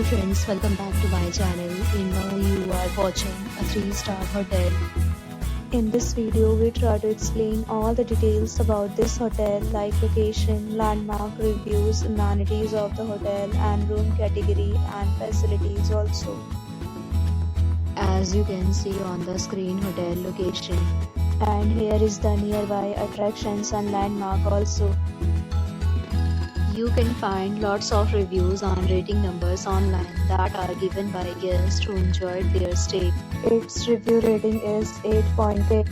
Hello friends, welcome back to my channel. Now you are watching a 3-star hotel. In this video, we try to explain all the details about this hotel like location, landmark, reviews, amenities of the hotel and room category and facilities also. As you can see on the screen, hotel location. And here is the nearby attractions and landmark also. You can find lots of reviews and rating numbers online that are given by guests who enjoyed their stay. Its review rating is 8.8.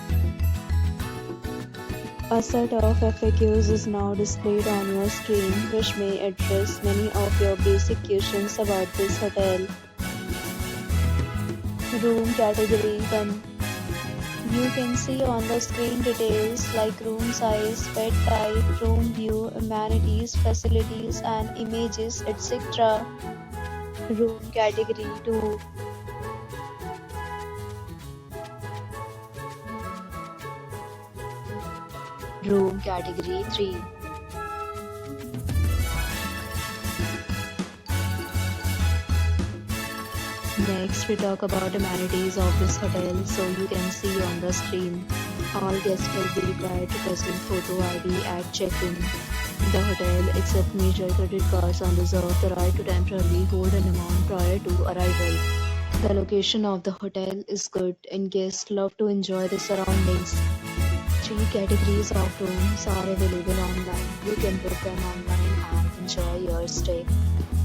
A set of FAQs is now displayed on your screen, which may address many of your basic questions about this hotel. Room category 1. You can see on the screen details like room size, bed type, room view, amenities, facilities and images, etc. Room category 2. Room category 3. Next, we talk about amenities of this hotel. So you can see on the screen, all guests will be required to present photo ID at check-in. The hotel accepts major credit cards and reserves the right to temporarily hold an amount prior to arrival. The location of the hotel is good and guests love to enjoy the surroundings. 3 categories of rooms are available online. You can book them online and enjoy your stay.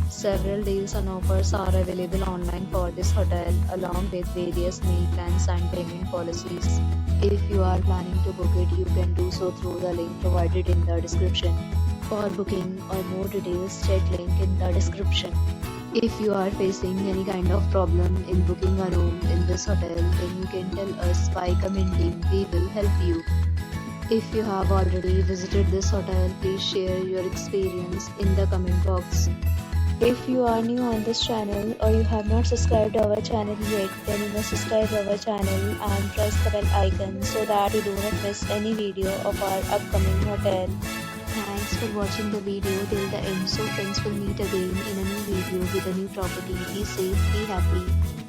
Several deals and offers are available online for this hotel, along with various meal plans and payment policies. If you are planning to book it, you can do so through the link provided in the description. For booking or more details, check link in the description. If you are facing any kind of problem in booking a room in this hotel, then you can tell us by commenting. We will help you. If you have already visited this hotel, please share your experience in the comment box. If you are new on this channel or you have not subscribed our channel yet, then you must subscribe our channel and press the bell icon so that you do not miss any video of our upcoming hotel. Thanks for watching the video till the end. So friends, will meet again in a new video with a new property. Be safe, be happy.